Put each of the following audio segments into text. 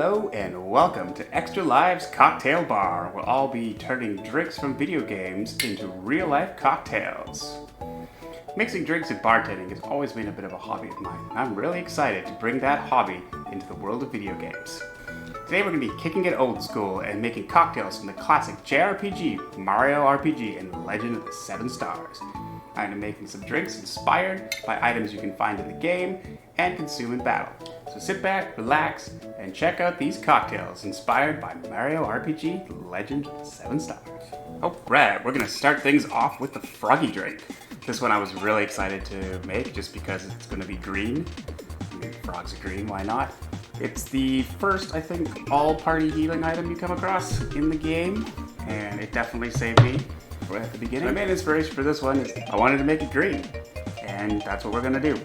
Hello and welcome to Extra Live's Cocktail Bar, where I'll be turning drinks from video games into real-life cocktails. Mixing drinks and bartending has always been a bit of a hobby of mine. I'm really excited to bring that hobby into the world of video games. Today we're going to be kicking it old school and making cocktails from the classic JRPG, Mario RPG, and Legend of the Seven Stars. I'm making some drinks inspired by items you can find in the game and consume in battle. So sit back, relax, and check out these cocktails inspired by Mario RPG, Legend of the Seven Stars. Alright, we're going to start things off with the Froggie Drink. This one I was really excited to make just because it's going to be green. I mean, frogs are green, why not? It's the first, I think, all-party healing item you come across in the game, and it definitely saved me right at the beginning. My main inspiration for this one is I wanted to make it green, and that's what we're going to do.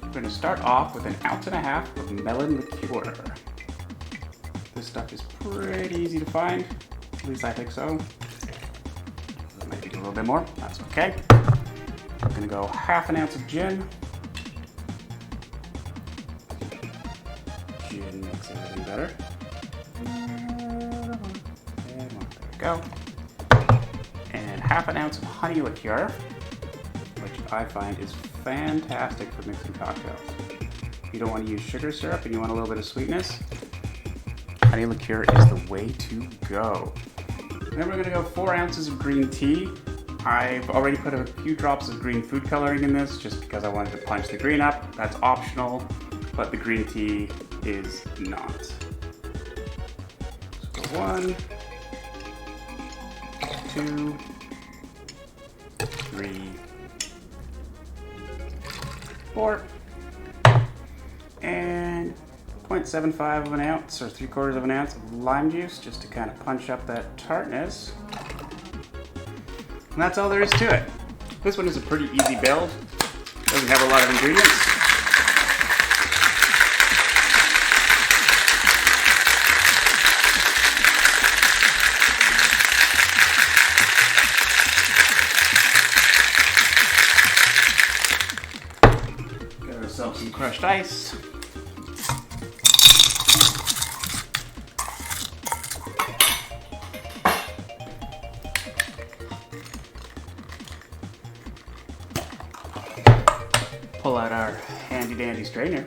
We're going to start off with 1.5 ounces of melon liqueur. This stuff is pretty easy to find, at least I think so. Maybe a little bit more, that's okay. We're going to go 1/2 ounce of gin. Gin makes everything better. There we go. And 1/2 ounce of honey liqueur, which I find is fantastic for mixing cocktails. If you don't want to use sugar syrup and you want a little bit of sweetness, honey liqueur is the way to go. Then we're going to go 4 ounces of green tea. I've already put a few drops of green food coloring in this just because I wanted to punch the green up. That's optional, but the green tea is not. So 1, 2, 3, 4, and 0.75 of an ounce or 3/4 of an ounce of lime juice just to kind of punch up that tartness. And that's all there is to it. This one is a pretty easy build. Doesn't have a lot of ingredients. Got ourselves some crushed ice. Pull out our handy dandy strainer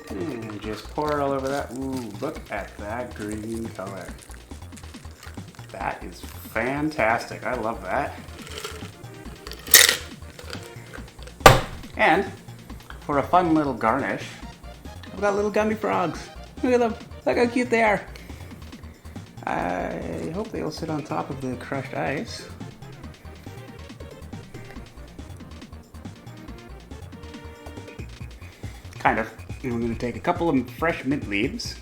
and just pour it all over that. Ooh, look at that green color. That is fantastic. I love that. And for a fun little garnish, I've got little gummy frogs. Look at them. Look how cute they are. I hope they'll sit on top of the crushed ice. Kind of. And we're going to take a couple of fresh mint leaves,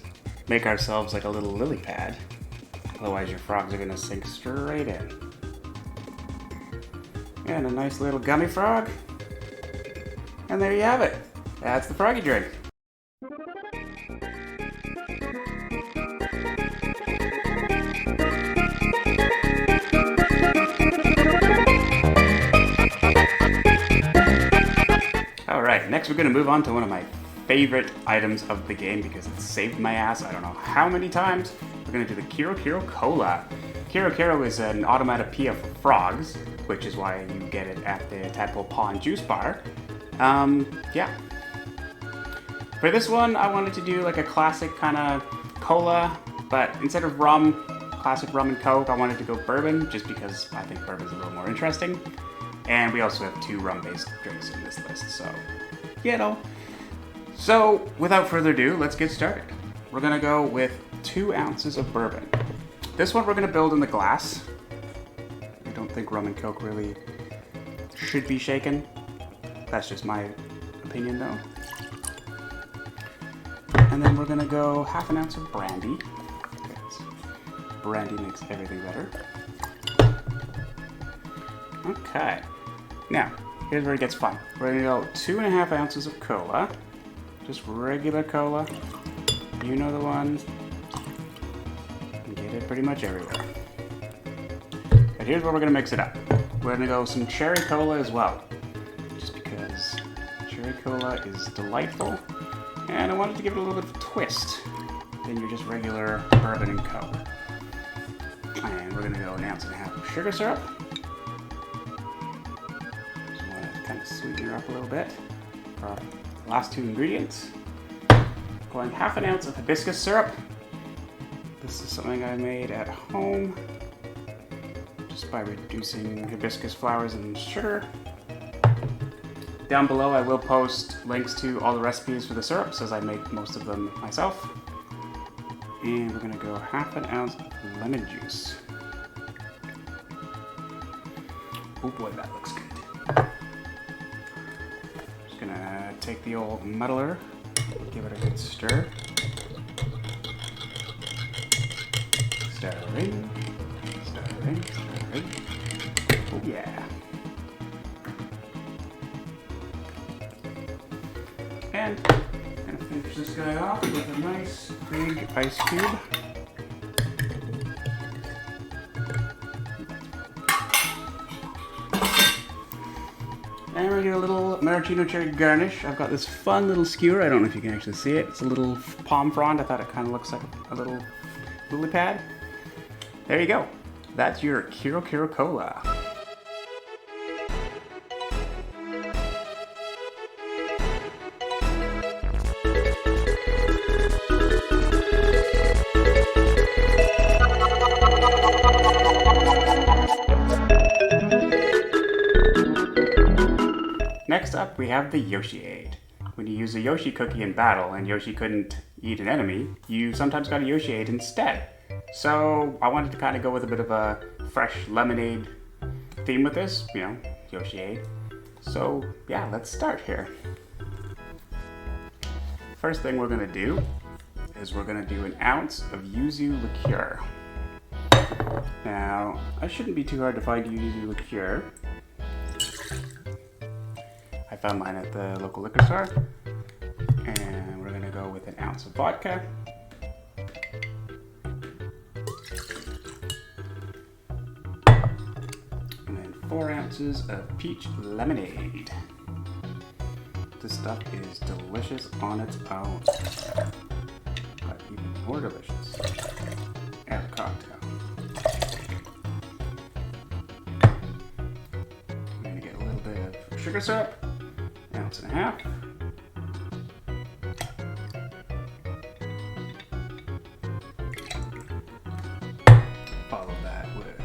make ourselves like a little lily pad. Otherwise your frogs are going to sink straight in. And a nice little gummy frog. And there you have it. That's the Froggie Drink. Alright, next we're going to move on to one of my favorite items of the game because it saved my ass I don't know how many times. We're going to do the KeroKero Cola. KeroKero is an automatopoeia for frogs, which is why you get it at the Tadpole Pond Juice Bar. Yeah. For this one, I wanted to do like a classic kind of cola, but instead of rum, classic rum and coke, I wanted to go bourbon just because I think bourbon's a little more interesting. And we also have 2 rum-based drinks in this list, so, you know. So, without further ado, let's get started. We're gonna go with 2 ounces of bourbon. This one we're gonna build in the glass. I don't think rum and coke really should be shaken. That's just my opinion, though. And then we're gonna go 1/2 ounce of brandy. Brandy makes everything better. Okay. Now, here's where it gets fun. We're gonna go 2.5 ounces of cola. Just regular cola. You know the ones. You can get it pretty much everywhere. But here's where we're gonna mix it up. We're gonna go some cherry cola as well, just because cherry cola is delightful, and I wanted to give it a little bit of a twist than your just regular bourbon and Coke. And we're gonna go 1.5 ounces of sugar syrup. Just want to kind of sweeten her up a little bit for our last 2 ingredients. Going 1/2 ounce of hibiscus syrup. This is something I made at home just by reducing hibiscus flowers and sugar. Down below I will post links to all the recipes for the syrups as I make most of them myself. And we're going to go 1/2 ounce of lemon juice. Oh boy, that looks good. Just going to take the old muddler, give it a good stir. Stirring, stirring, stirring. Oh yeah. And I'm going to finish this guy off with a nice big ice cube. And we're going to get a little maraschino cherry garnish. I've got this fun little skewer. I don't know if you can actually see it. It's a little palm frond. I thought it kind of looks like a little lily pad. There you go. That's your KeroKero Cola. Next up, we have the Yoshi-Aide. When you use a Yoshi cookie in battle and Yoshi couldn't eat an enemy, you sometimes got a Yoshi-Aide instead. So I wanted to kind of go with a bit of a fresh lemonade theme with this, you know, Yoshi-Aide. So yeah, let's start here. First thing we're gonna do is we're gonna do 1 ounce of yuzu liqueur. Now, it shouldn't be too hard to find yuzu liqueur. I found mine at the local liquor store. And we're gonna go with 1 ounce of vodka. And then 4 ounces of peach lemonade. This stuff is delicious on its own, but even more delicious as a cocktail. I'm gonna get a little bit of sugar syrup. 1.5 ounces. Follow that with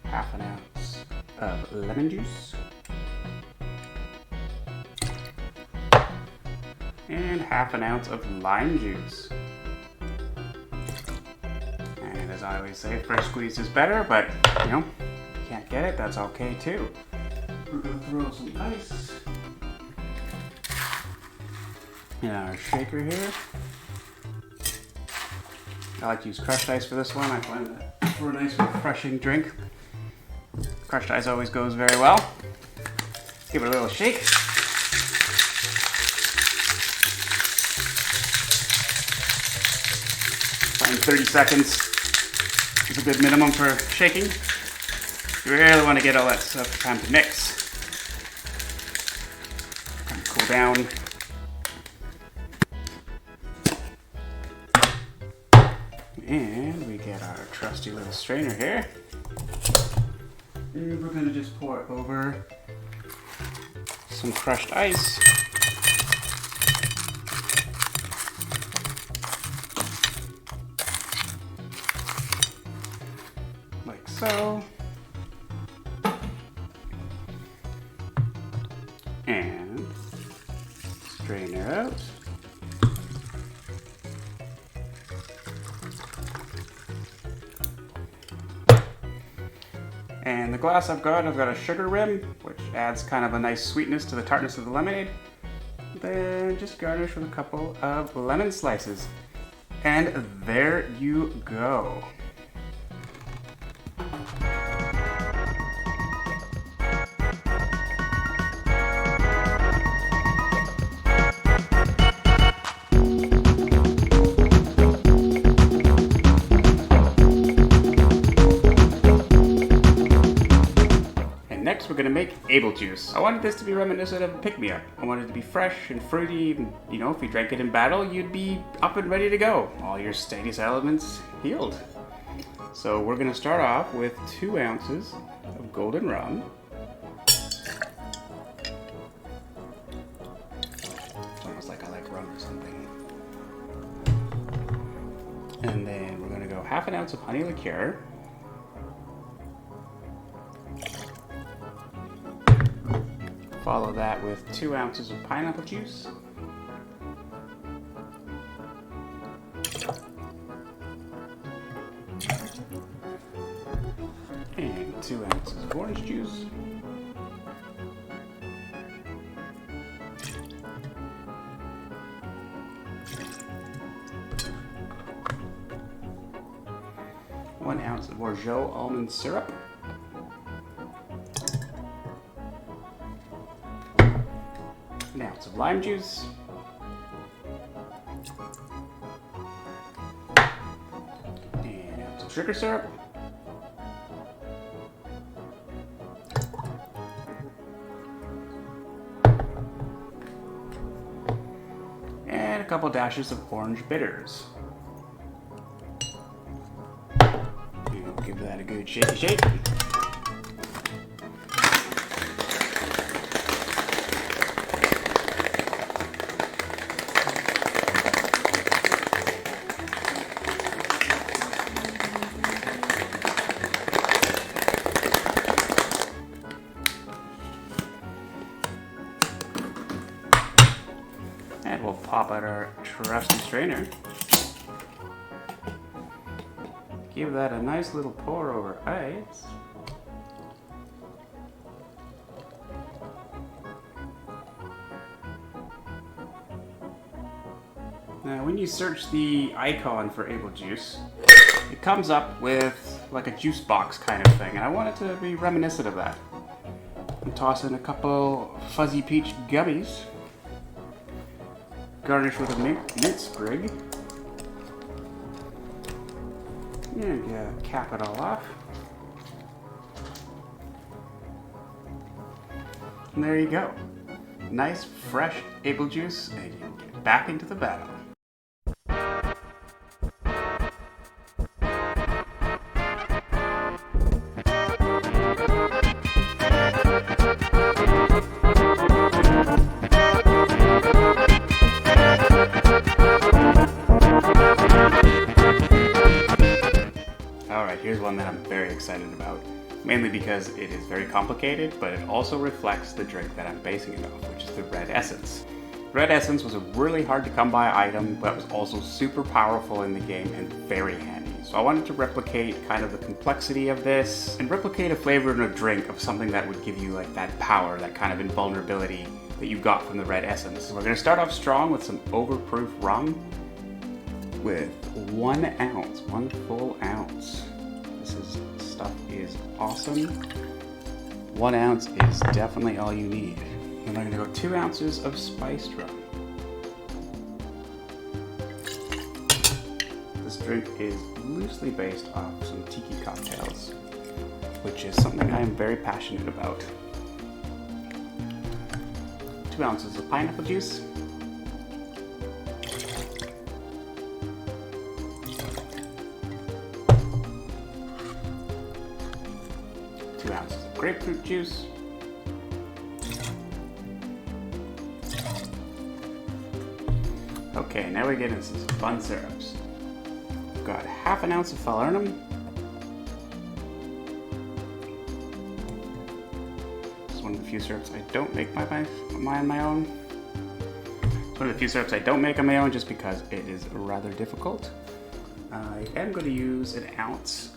1/2 ounce of lemon juice. And 1/2 ounce of lime juice. And as I always say, first squeeze is better, but you know, if you can't get it, that's okay too. We're gonna throw some ice in our shaker here. I like to use crushed ice for this one. I find that for a nice refreshing drink, crushed ice always goes very well. Give it a little shake. Find 30 seconds is a good minimum for shaking. You really want to get all that stuff time to mix. Kind of cool down. And we get our trusty little strainer here. And we're going to just pour it over some crushed ice. Like so. And strain her out. And the glass I've got a sugar rim, which adds kind of a nice sweetness to the tartness of the lemonade. Then just garnish with a couple of lemon slices. And there you go. make Able Juice. I wanted this to be reminiscent of a pick-me-up. I wanted it to be fresh and fruity, and, you know, if you drank it in battle, you'd be up and ready to go. All your status elements healed. So we're gonna start off with 2 ounces of golden rum. It's almost like I like rum or something. And then we're gonna go 1/2 ounce of honey liqueur. Follow that with 2 ounces of pineapple juice. And 2 ounces of orange juice. One ounce of Bordeaux almond syrup. An ounce of lime juice. And an ounce of sugar syrup. And a couple dashes of orange bitters. And give that a good shaky shake. And we'll pop out our trusty strainer. Give that a nice little pour over ice. Now when you search the icon for Able Juice, it comes up with like a juice box kind of thing, and I want it to be reminiscent of that. I'm tossing a couple fuzzy peach gummies. Garnish with a mint sprig. And cap it all off. And there you go. Nice, fresh Able Juice, and you can get back into the battle. Alright, here's one that I'm very excited about. Mainly because it is very complicated, but it also reflects the drink that I'm basing it off, which is the Red Essence. Red Essence was a really hard to come by item, but was also super powerful in the game and very handy. So I wanted to replicate kind of the complexity of this, and replicate a flavor in a drink of something that would give you like that power, that kind of invulnerability that you got from the Red Essence. We're gonna start off strong with some overproof rum with 1 ounce, 1 full ounce. Stuff is awesome. 1 ounce is definitely all you need. And I'm gonna go 2 ounces of spiced rum. This drink is loosely based off some tiki cocktails, which is something I am very passionate about. 2 ounces of pineapple juice. 2 ounces of grapefruit juice. Okay, now we get into some fun syrups. We've got 1/2 ounce of falernum. This is one of the few syrups I don't make on my own. It's one of the few syrups I don't make on my own just because it is rather difficult. I am going to use 1 ounce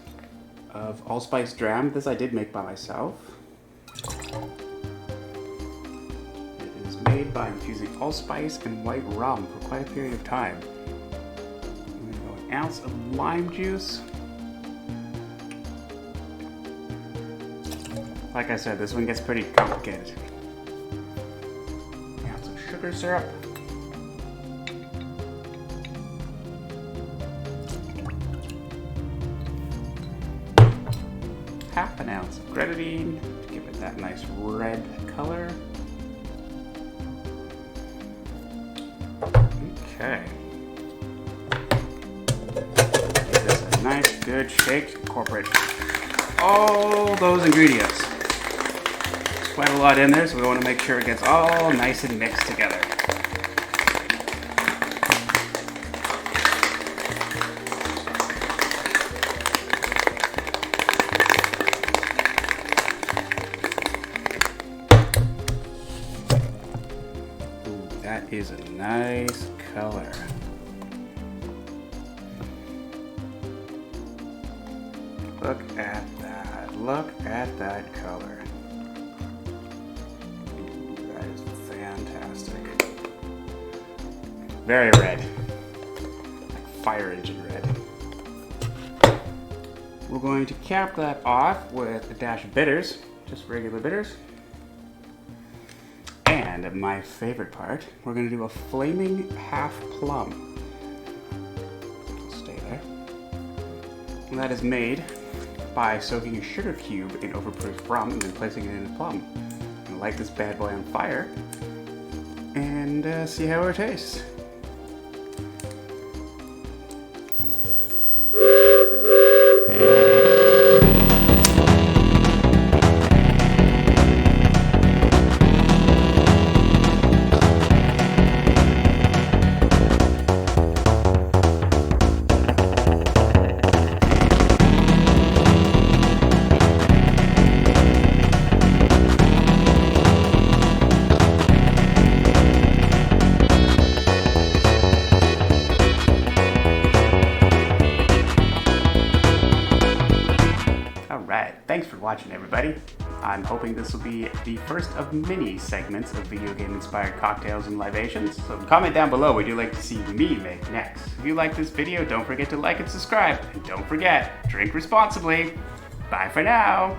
of allspice dram. This I did make by myself. It is made by infusing allspice and white rum for quite a period of time. I'm going to go 1 ounce of lime juice. Like I said, this one gets pretty complicated. 1 ounce of sugar syrup. Half an ounce of grenadine to give it that nice red color. Okay. Give this a nice good shake. Incorporate all those ingredients. There's quite a lot in there, so we want to make sure it gets all nice and mixed together. That is a nice color. Look at that. Look at that color. Ooh, that is fantastic. Very red. Like fire engine red. We're going to cap that off with a dash of bitters, just regular bitters. And my favorite part, we're going to do a flaming half plum. It'll stay there. And that is made by soaking a sugar cube in overproof rum and then placing it in a plum. I'm going to light this bad boy on fire and see how it tastes. Alright, thanks for watching everybody. I'm hoping this will be the first of many segments of video game inspired cocktails and libations, so comment down below what you'd like to see me make next. If you like this video, don't forget to like and subscribe, and don't forget, drink responsibly. Bye for now!